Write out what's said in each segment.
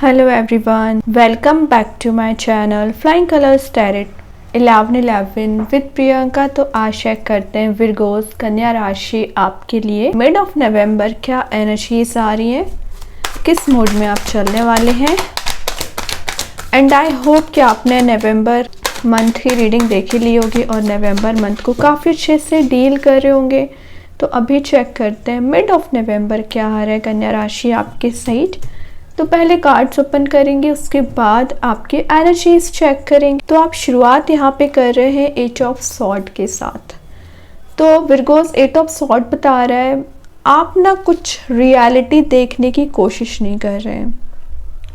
Hello everyone, welcome back to my channel Flying Colors Tarot 1111 with Priyanka. तो आशा करते हैं विर्गोस कन्या राशि आपके लिए मिड ऑफ नवंबर क्या एनर्जीज आ रही हैं, किस मोड में आप चलने वाले हैं। एंड आई होप कि आपने नवंबर मंथ की रीडिंग देखी ली होगी और नवंबर मंथ को काफ़ी अच्छे से डील कर रहे होंगे। तो अभी चेक करते हैं मिड ऑफ नवंबर क्या आ रहा है कन्या राशि आपके साइड। तो पहले कार्ड्स ओपन करेंगे, उसके बाद आपके एनर्जीज चेक करेंगे। तो आप शुरुआत यहाँ पे कर रहे हैं 8 ऑफ सॉर्ड के साथ। तो विर्गोस 8 ऑफ सॉर्ड बता रहा है आप ना कुछ रियलिटी देखने की कोशिश नहीं कर रहे हैं।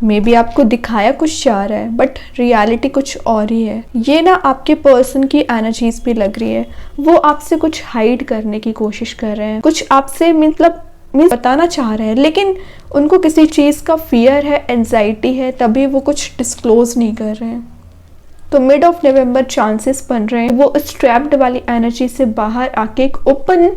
मे बी आपको दिखाया कुछ जा रहा है बट रियलिटी कुछ और ही है। ये ना आपके पर्सन की एनर्जीज भी लग रही है, वो आपसे कुछ हाइड करने की कोशिश कर रहे हैं, कुछ आपसे मतलब बताना चाह रहे हैं, लेकिन उनको किसी चीज़ का फियर है, एंजाइटी है, तभी वो कुछ डिस्क्लोज नहीं कर रहे हैं। तो मिड ऑफ नवंबर चांसेस बन रहे हैं वो इस ट्रैप्ड वाली एनर्जी से बाहर आके एक ओपन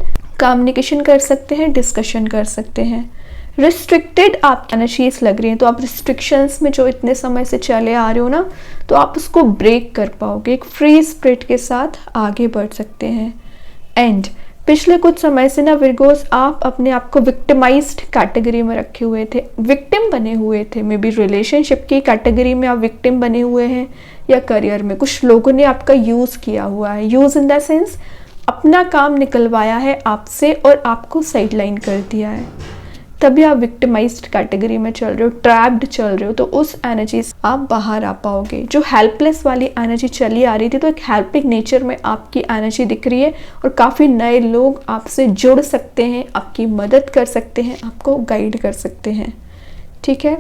कम्युनिकेशन कर सकते हैं, डिस्कशन कर सकते हैं। रिस्ट्रिक्टेड आप एनर्जीज लग रही हैं, तो आप रिस्ट्रिक्शंस में जो इतने समय से चले आ रहे हो ना, तो आप उसको ब्रेक कर पाओगे, एक फ्री स्पिरिट के साथ आगे बढ़ सकते हैं। एंड पिछले कुछ समय से ना विर्गोस आप अपने आप को विक्टिमाइज्ड कैटेगरी में रखे हुए थे, विक्टिम बने हुए थे। मे बी रिलेशनशिप की कैटेगरी में आप विक्टिम बने हुए हैं, या करियर में कुछ लोगों ने आपका यूज़ किया हुआ है। यूज़ इन द सेंस अपना काम निकलवाया है आपसे और आपको साइडलाइन कर दिया है, तभी आप विक्टिमाइज्ड कैटेगरी में चल रहे हो, ट्रैप्ड चल रहे हो। तो उस एनर्जी से आप बाहर आ पाओगे। जो हेल्पलेस वाली एनर्जी चली आ रही थी, तो एक हेल्पिंग नेचर में आपकी एनर्जी दिख रही है और काफ़ी नए लोग आपसे जुड़ सकते हैं, आपकी मदद कर सकते हैं, आपको गाइड कर सकते हैं। ठीक है।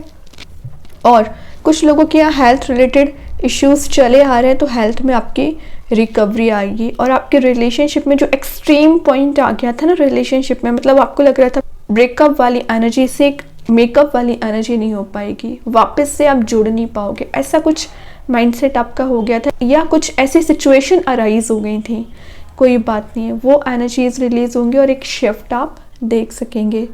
और कुछ लोगों के यहाँ हेल्थ रिलेटेड इश्यूज चले आ रहे हैं, तो हेल्थ में आपकी रिकवरी आएगी। और आपके रिलेशनशिप में जो एक्सट्रीम पॉइंट आ गया था ना रिलेशनशिप में, मतलब आपको लग रहा था ब्रेकअप वाली एनर्जी से एक मेकअप वाली एनर्जी नहीं हो पाएगी, वापस से आप जुड़ नहीं पाओगे, ऐसा कुछ माइंडसेट आपका हो गया था, या कुछ ऐसी सिचुएशन अराइज हो गई थी। कोई बात नहीं है, वो एनर्जीज रिलीज होंगी और एक शिफ्ट आप देख सकेंगे।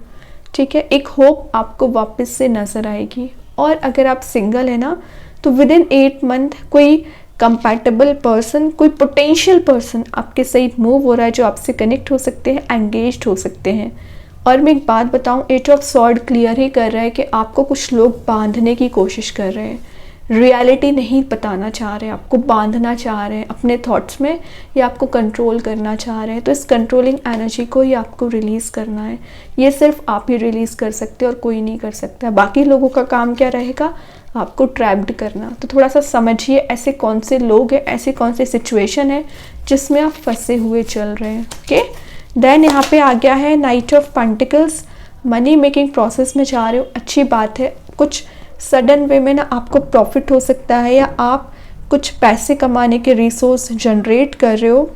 ठीक है, एक होप आपको वापस से नजर आएगी। और अगर आप सिंगल है ना, तो विद इन 8 मंथ कोई कंपैटिबल पर्सन, कोई पोटेंशियल पर्सन आपके साथ मूव हो रहा है, जो आपसे कनेक्ट हो सकते हैं, एंगेज्ड हो सकते हैं। और मैं एक बात बताऊं, 8 ऑफ सॉर्ड क्लियर ही कर रहा है कि आपको कुछ लोग बांधने की कोशिश कर रहे हैं, रियलिटी नहीं बताना चाह रहे हैं, आपको बांधना चाह रहे हैं अपने थॉट्स में, या आपको कंट्रोल करना चाह रहे हैं। तो इस कंट्रोलिंग एनर्जी को ही आपको रिलीज़ करना है। ये सिर्फ आप ही रिलीज़ कर सकते हो और कोई नहीं कर सकता। बाकी लोगों का काम क्या रहेगा, आपको ट्रैप्ड करना। तो थोड़ा सा समझिए ऐसे कौन से लोग हैं, ऐसी कौन सी सिचुएशन है जिसमें आप फंसे हुए चल रहे हैं। ओके, देन यहाँ पे आ गया है night of pentacles. Money making process में जा रहे हो, अच्छी बात है। कुछ सडन वे में ना आपको प्रॉफिट हो सकता है, या आप कुछ पैसे कमाने के रिसोर्स जनरेट कर रहे हो,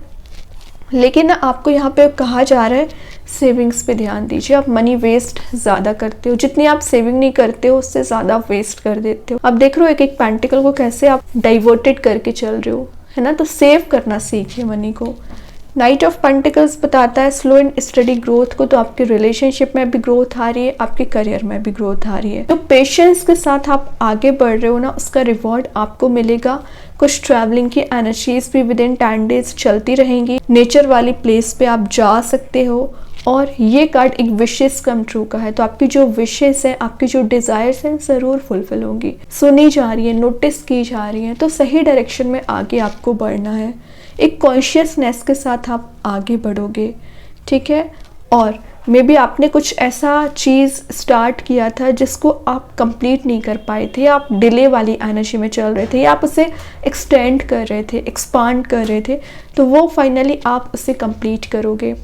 लेकिन ना आपको यहाँ पे कहा जा रहा है सेविंग्स पे ध्यान दीजिए। आप मनी वेस्ट ज़्यादा करते हो, जितनी आप सेविंग नहीं करते हो उससे ज़्यादा वेस्ट कर देते हो। अब देख रहे हो एक एक पेंटिकल को कैसे आप डाइवर्टेड करके चल रहे हो, है ना। तो सेव करना सीखिए मनी को। नाइट ऑफ पेंटिकल्स बताता है स्लो एंड स्टडी ग्रोथ को। तो आपके रिलेशनशिप में भी ग्रोथ आ रही है, आपके करियर में भी ग्रोथ आ रही है। तो पेशेंस के साथ आप आगे बढ़ रहे हो ना, उसका रिवॉर्ड आपको मिलेगा। कुछ ट्रैवलिंग की एनर्जीज भी विद इन 10 डेज चलती रहेंगी। नेचर वाली प्लेस पे आप जा सकते हो। और ये कार्ड एक विशेस कम ट्रू का है, तो आपकी जो विशेस हैं, आपकी जो डिज़ायर्स हैं, ज़रूर फुलफिल होंगी, सुनी जा रही है, नोटिस की जा रही हैं। तो सही डायरेक्शन में आगे आपको बढ़ना है, एक कॉन्शियसनेस के साथ आप आगे बढ़ोगे। ठीक है। और मे बी आपने कुछ ऐसा चीज़ स्टार्ट किया था जिसको आप कंप्लीट नहीं कर पाए थे, आप डिले वाली एनर्जी में चल रहे थे, या आप उसे एक्सटेंड कर रहे थे, एक्सपांड कर रहे थे, तो वो फाइनली आप उसे कंप्लीट करोगे,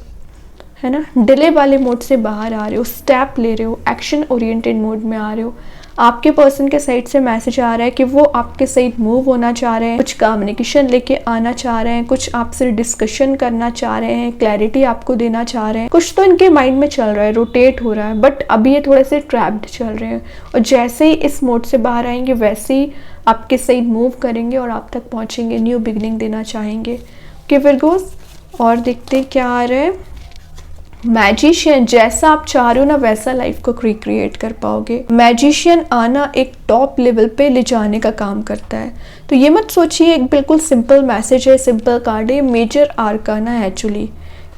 है ना। डिले वाले मोड से बाहर आ रहे हो, स्टेप ले रहे हो, एक्शन ओरिएंटेड मोड में आ रहे हो। आपके पर्सन के साइड से मैसेज आ रहा है कि वो आपके साइड मूव होना चाह रहे हैं, कुछ कम्युनिकेशन लेके आना चाह रहे हैं, कुछ आपसे डिस्कशन करना चाह रहे हैं, क्लैरिटी आपको देना चाह रहे हैं। कुछ तो इनके माइंड में चल रहा है, रोटेट हो रहा है, बट अभी ये थोड़े से ट्रैप्ड चल रहे हैं। और जैसे ही इस मोड से बाहर आएंगे वैसे ही आपके साइड मूव करेंगे और आप तक पहुँचेंगे, न्यू बिगिनिंग देना चाहेंगे। ओके विर्गोस, और देखते क्या आ रहा है। मैजिशियन, जैसा आप चाह रहे हो ना वैसा लाइफ को रिक्रिएट कर पाओगे। मैजिशियन आना एक टॉप लेवल पे ले जाने का काम करता है। तो ये मत सोचिए एक बिल्कुल सिंपल मैसेज है, सिंपल कार्ड है, मेजर आर्काना है एक्चुअली।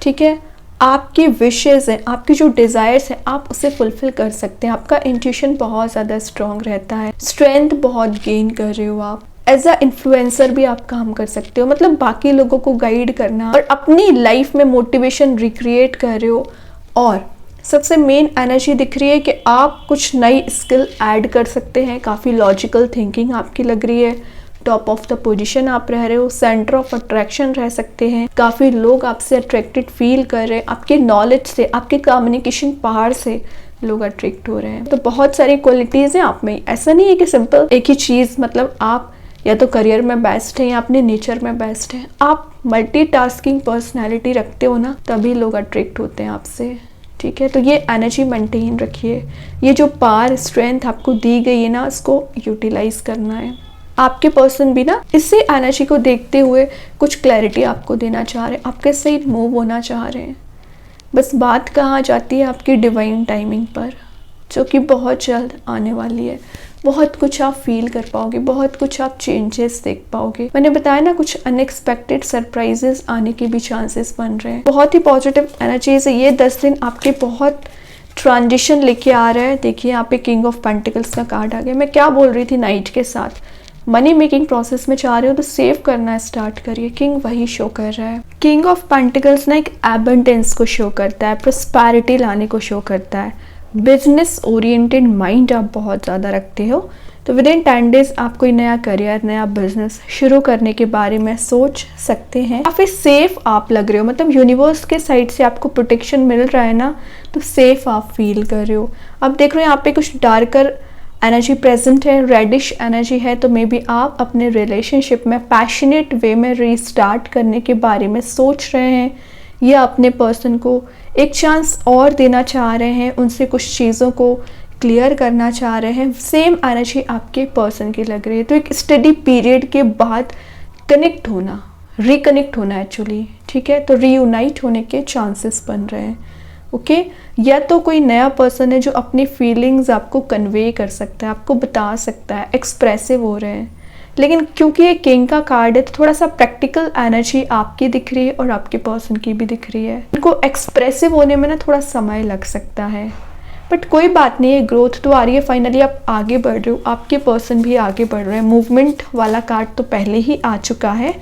ठीक है, आपकी विशेज़ हैं, आपकी जो डिज़ायर्स हैं आप उसे फुलफिल कर सकते हैं। आपका इंट्यूशन बहुत ज़्यादा स्ट्रॉन्ग रहता है, स्ट्रेंथ बहुत गेन कर रहे हो आप। एज अ इन्फ्लुएंसर भी आप काम कर सकते हो, मतलब बाकी लोगों को गाइड करना और अपनी लाइफ में मोटिवेशन रिक्रिएट कर रहे हो। और सबसे मेन एनर्जी दिख रही है कि आप कुछ नई स्किल ऐड कर सकते हैं। काफ़ी लॉजिकल थिंकिंग आपकी लग रही है। टॉप ऑफ द पोजीशन आप रह रहे हो, सेंटर ऑफ अट्रैक्शन रह सकते हैं। काफ़ी लोग आपसे अट्रैक्टेड फील कर रहे हैं, आपके नॉलेज से, आपके कम्युनिकेशन पावर से लोग अट्रैक्ट हो रहे हैं। तो बहुत सारी क्वालिटीज़ हैं आप में। ऐसा नहीं है कि सिंपल एक ही चीज़, मतलब आप या तो करियर में बेस्ट है या अपने नेचर में बेस्ट है। आप मल्टीटास्किंग पर्सनैलिटी रखते हो ना, तभी लोग अट्रैक्ट होते हैं आपसे। ठीक है, तो ये एनर्जी मेंटेन रखिए। ये जो पावर स्ट्रेंथ आपको दी गई है ना, उसको यूटिलाइज करना है। आपके पर्सन भी ना इसी एनर्जी को देखते हुए कुछ क्लैरिटी आपको देना चाह रहे हैं, आपके सही मूव होना चाह रहे हैं। बस बात कहाँ जाती है आपकी डिवाइन टाइमिंग पर, जो कि बहुत जल्द आने वाली है। बहुत कुछ आप फील कर पाओगे, बहुत कुछ आप चेंजेस देख पाओगे। मैंने बताया ना, कुछ अनएक्सपेक्टेड सरप्राइजेस आने के भी चांसेस बन रहे हैं। बहुत ही पॉजिटिव एनर्जीज है। ये 10 दिन आपके बहुत ट्रांजिशन लेके आ रहा है। देखिए यहाँ पे किंग ऑफ पेंटिकल्स का कार्ड आ गया। मैं क्या बोल रही थी नाइट के साथ, मनी मेकिंग प्रोसेस में चाह रहे हो तो सेव करना स्टार्ट करिए। किंग वही शो कर रहा है। किंग ऑफ पेंटिकल्स ना एक एबंडेंस को शो करता है, प्रोस्पैरिटी लाने को शो करता है। बिजनेस ओरिएंटेड माइंड आप बहुत ज़्यादा रखते हो, तो विद इन 10 डेज आप कोई नया करियर, नया बिजनेस शुरू करने के बारे में सोच सकते हैं। काफ़ी सेफ आप लग रहे हो, मतलब यूनिवर्स के साइड से आपको प्रोटेक्शन मिल रहा है ना, तो सेफ आप फील कर रहे हो। अब देख रहे हो यहाँ पे कुछ डार्कर एनर्जी प्रेजेंट है, रेडिश एनर्जी है। तो मे बी आप अपने रिलेशनशिप में पैशनेट वे में रीस्टार्ट करने के बारे में सोच रहे हैं, या अपने पर्सन को एक चांस और देना चाह रहे हैं, उनसे कुछ चीज़ों को क्लियर करना चाह रहे हैं। सेम एनर्जी आपके पर्सन की लग रही है। तो एक स्टडी पीरियड के बाद कनेक्ट होना, रिकनेक्ट होना एक्चुअली। ठीक है, तो रीयूनाइट होने के चांसेस बन रहे हैं। ओके, या तो कोई नया पर्सन है जो अपनी फीलिंग्स आपको कन्वे कर सकता है, आपको बता सकता है, एक्सप्रेसिव हो रहे हैं। लेकिन क्योंकि ये किंग का कार्ड है तो थोड़ा सा प्रैक्टिकल एनर्जी आपकी दिख रही है और आपके पर्सन की भी दिख रही है। इनको एक्सप्रेसिव होने में ना थोड़ा समय लग सकता है, बट कोई बात नहीं है, ग्रोथ तो आ रही है। फाइनली आप आगे बढ़ रहे हो, आपके पर्सन भी आगे बढ़ रहे हैं। मूवमेंट वाला कार्ड तो पहले ही आ चुका है।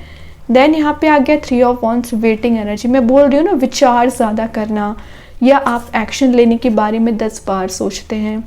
देन यहाँ पे आ गया 3 ऑफ वॉन्ड्स, वेटिंग एनर्जी। मैं बोल रही हूँ ना, विचार ज़्यादा करना, या आप एक्शन लेने के बारे में 10 बार सोचते हैं।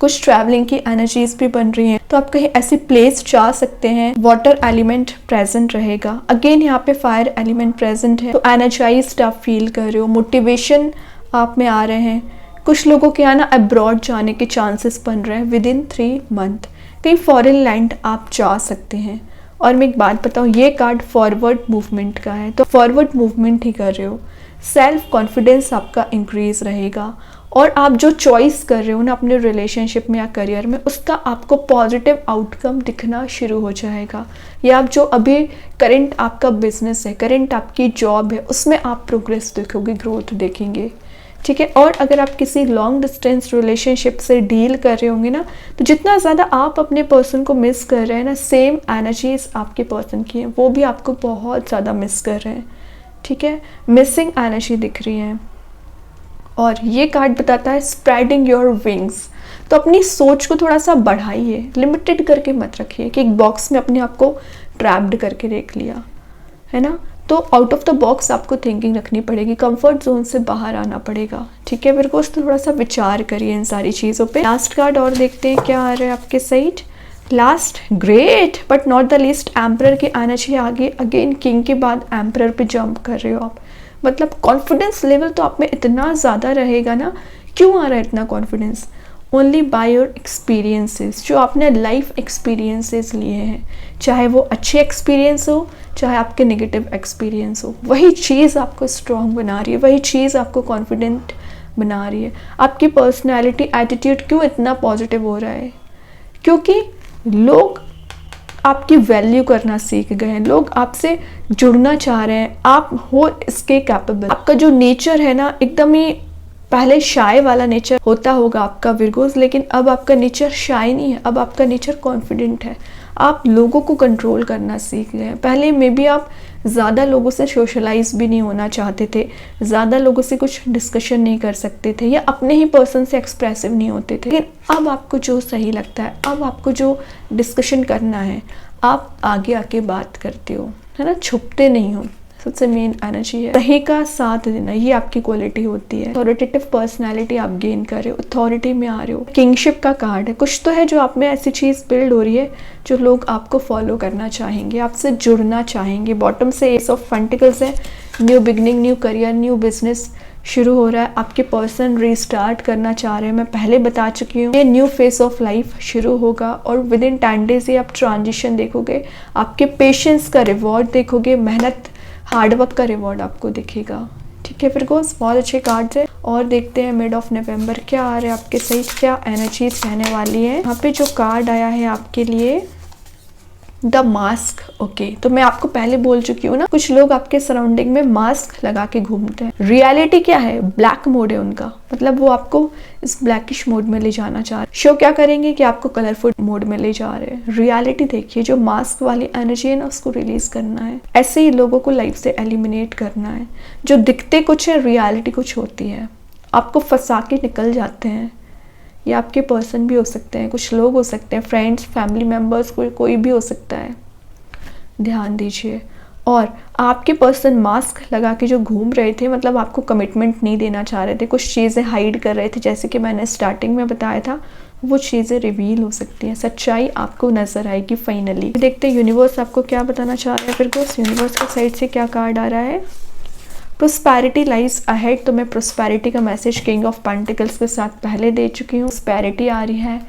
कुछ ट्रैवलिंग की एनर्जीज भी बन रही हैं, तो आप कहीं ऐसी प्लेस जा सकते हैं। वाटर एलिमेंट प्रेजेंट रहेगा। अगेन यहाँ पे फायर एलिमेंट प्रेजेंट है, तो एनर्जाइज्ड आप फील कर रहे हो, मोटिवेशन आप में आ रहे हैं। कुछ लोगों के यहाँ ना अब्रॉड जाने के चांसेस बन रहे हैं विद इन 3 मंथ। कहीं फॉरेन लैंड आप जा सकते हैं। और मैं एक बात बताऊँ, ये कार्ड फॉरवर्ड मूवमेंट का है, तो फॉरवर्ड मूवमेंट ही कर रहे हो। सेल्फ कॉन्फिडेंस आपका इंक्रीज रहेगा, और आप जो चॉइस कर रहे हो ना अपने रिलेशनशिप में या करियर में, उसका आपको पॉजिटिव आउटकम दिखना शुरू हो जाएगा। या आप जो अभी करंट आपका बिजनेस है, करंट आपकी जॉब है, उसमें आप प्रोग्रेस देखोगे, ग्रोथ देखेंगे। ठीक है, और अगर आप किसी लॉन्ग डिस्टेंस रिलेशनशिप से डील कर रहे होंगे ना, तो जितना ज़्यादा आप अपने पर्सन को मिस कर रहे हैं ना, सेम एनर्जीज आपके पर्सन की हैं, वो भी आपको बहुत ज़्यादा मिस कर रहे हैं। ठीक है, मिसिंग एनर्जी दिख रही है। और ये कार्ड बताता है स्प्रेडिंग योर विंग्स। तो अपनी सोच को थोड़ा सा बढ़ाइए, लिमिटेड करके मत रखिए कि एक बॉक्स में अपने आप को ट्रैप्ड करके रख लिया है ना। तो आउट ऑफ द बॉक्स आपको थिंकिंग रखनी पड़ेगी, कंफर्ट जोन से बाहर आना पड़ेगा। ठीक है, मेरे को तो थोड़ा सा विचार करिए इन सारी चीज़ों पे। लास्ट कार्ड और देखते हैं क्या आ रहा है आपके side. Last, great but not the least, emperor की एनर्जी आगे। अगेन किंग के बाद एम्परर पे जंप कर रहे हो आप। मतलब कॉन्फिडेंस लेवल तो आप में इतना ज़्यादा रहेगा ना। क्यों आ रहा है इतना confidence? Only by your experiences, जो आपने लाइफ एक्सपीरियंसेस लिए हैं, चाहे वो अच्छे एक्सपीरियंस हो चाहे आपके नेगेटिव एक्सपीरियंस हो, वही चीज़ आपको स्ट्रॉन्ग बना रही है, वही चीज़ आपको कॉन्फिडेंट बना रही है। आपकी पर्सनैलिटी, एटीट्यूड क्यों इतना पॉजिटिव हो रहा है? क्योंकि लोग आपकी वैल्यू करना सीख गए हैं, लोग आपसे जुड़ना चाह रहे हैं, आप हो इसके कैपेबल। आपका जो नेचर है ना, एकदम ही पहले शाय वाला नेचर होता होगा आपका विर्गोस, लेकिन अब आपका नेचर शाय नहीं है, अब आपका नेचर कॉन्फिडेंट है। आप लोगों को कंट्रोल करना सीख गए हैं। पहले में भी आप ज़्यादा लोगों से सोशलाइज भी नहीं होना चाहते थे, ज़्यादा लोगों से कुछ डिस्कशन नहीं कर सकते थे, या अपने ही पर्सन से एक्सप्रेसिव नहीं होते थे। लेकिन अब आपको जो सही लगता है, अब आपको जो डिस्कशन करना है, आप आगे आके बात करते हो, है ना, छुपते नहीं हो। सबसे मेन एनर्जी है सही का साथ देना, ये आपकी क्वालिटी होती है। अथॉरिटेटिव पर्सनालिटी आप गेन कर रहे हो, अथॉरिटी में आ रहे हो। किंगशिप का कार्ड है, कुछ तो है जो आप में ऐसी चीज़ बिल्ड हो रही है जो लोग आपको फॉलो करना चाहेंगे, आपसे जुड़ना चाहेंगे। बॉटम से एस ऑफ पेंटिकल्स है, new beginning, new career, new business शुरू हो रहा है। आपके पर्सन रीस्टार्ट करना चाह रहे हैं, मैं पहले बता चुकी हूँ। ये न्यू फेस ऑफ लाइफ शुरू होगा और विद इन 10 डेज ये आप ट्रांजिशन देखोगे, आपके पेशेंस का रिवॉर्ड देखोगे, मेहनत हार्डवर्क का रिवॉर्ड आपको दिखेगा। ठीक है विर्गोस, बहुत अच्छे कार्ड्स है। और देखते हैं मिड ऑफ नवंबर क्या आ रहा है आपके सही, क्या एनर्जीज रहने वाली है। यहाँ पे जो कार्ड आया है आपके लिए, द मास्क। ओके, तो मैं आपको पहले बोल चुकी हूँ ना, कुछ लोग आपके सराउंडिंग में मास्क लगा के घूमते हैं। रियलिटी क्या है, ब्लैक मोड है उनका, मतलब वो आपको इस ब्लैकिश मोड में ले जाना चाह रहे हैं। शो क्या करेंगे कि आपको कलरफुल मोड में ले जा रहे हैं। रियलिटी देखिए, जो मास्क वाली एनर्जी है ना, उसको रिलीज करना है। ऐसे ही लोगों को लाइफ से एलिमिनेट करना है। जो दिखते कुछ है, रियलिटी कुछ होती है, आपको फंसा के निकल जाते हैं। ये आपके पर्सन भी हो सकते हैं, कुछ लोग हो सकते हैं, फ्रेंड्स, फैमिली मेम्बर्स, कोई भी हो सकता है। ध्यान दीजिए। और आपके पर्सन मास्क लगा के जो घूम रहे थे, मतलब आपको कमिटमेंट नहीं देना चाह रहे थे, कुछ चीज़ें हाइड कर रहे थे, जैसे कि मैंने स्टार्टिंग में बताया था, वो चीज़ें रिवील हो सकती हैं। सच्चाई आपको नजर आएगी फाइनली। देखते हैं यूनिवर्स आपको क्या बताना चाह रहा है। फिर यूनिवर्स की साइड से क्या कार्ड आ रहा है। प्रोस्पैरिटी लाइज अहेड, तो मैं प्रोस्पैरिटी का मैसेज किंग ऑफ पेंटिकल्स के साथ पहले दे चुकी हूँ। प्रोस्पैरिटी आ रही है,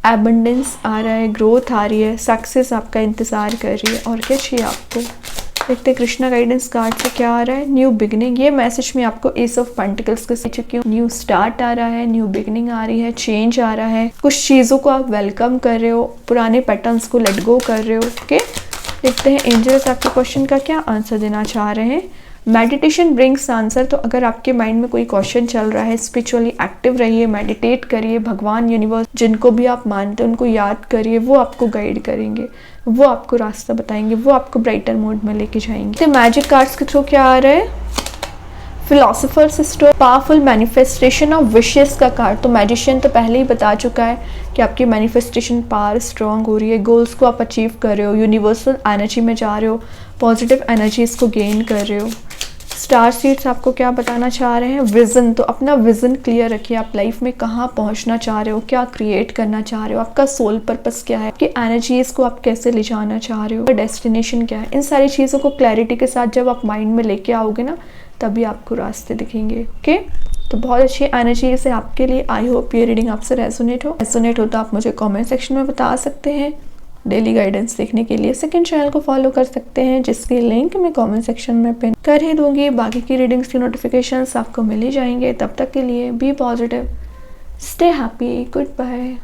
एबंडेंस आ रहा है, ग्रोथ आ रही है, सक्सेस आपका इंतज़ार कर रही है। और क्या चाहिए आपको। देखते हैं कृष्णा गाइडेंस कार्ड से क्या आ रहा है। न्यू बिगनिंग, ये मैसेज मैं आपको एस ऑफ पेंटिकल्स के दे चुकी हूँ। न्यू स्टार्ट आ रहा है, न्यू बिगनिंग आ रही है, चेंज आ रहा है, कुछ चीज़ों को आप वेलकम कर रहे हो, पुराने पैटर्न्स को लेट गो कर रहे हो। ओके, देखते हैं एंजल्स आपके क्वेश्चन का क्या आंसर देना चाह रहे हैं। मेडिटेशन ब्रिंग्स आंसर, तो अगर आपके माइंड में कोई क्वेश्चन चल रहा है, स्पिरिचुअली एक्टिव रहिए, मेडिटेट करिए, भगवान, यूनिवर्स, जिनको भी आप मानते हैं उनको याद करिए, वो आपको गाइड करेंगे, वो आपको रास्ता बताएंगे, वो आपको ब्राइटर मोड में लेके जाएंगे। तो मैजिक कार्ड्स के थ्रू क्या आ रहा है। Philosopher's stone, powerful manifestation of wishes का कार्ड। तो मैजिशियन तो पहले ही बता चुका है कि आपकी मैनिफेस्टेशन पावर स्ट्रांग हो रही है, गोल्स को आप अचीव कर रहे हो, यूनिवर्सल एनर्जी में जा रहे हो, पॉजिटिव एनर्जीज को गेन कर रहे हो। स्टार सीड्स आपको क्या बताना चाह रहे हैं। विजन, तो अपना विजन क्लियर रखिए, आप लाइफ में कहाँ पहुँचना चाह रहे हो, क्या क्रिएट करना चाह रहे हो, आपका सोल पर्पस क्या है, आपकी एनर्जीज को आप कैसे ले जाना चाह रहे हो, डेस्टिनेशन क्या है। इन सारी चीज़ों को क्लैरिटी के साथ जब आप माइंड में लेके आओगे ना, तभी आपको रास्ते दिखेंगे। ओके, तो बहुत अच्छी एनर्जी से आपके लिए। आई होप ये रीडिंग आपसे रेजोनेट हो तो आप मुझे कमेंट सेक्शन में बता सकते हैं। डेली गाइडेंस देखने के लिए सेकंड चैनल को फॉलो कर सकते हैं, जिसकी लिंक मैं कमेंट सेक्शन में पिन कर ही दूंगी। बाकी की रीडिंग्स की नोटिफिकेशंस आपको मिल ही जाएंगे। तब तक के लिए be positive, stay happy, good bye.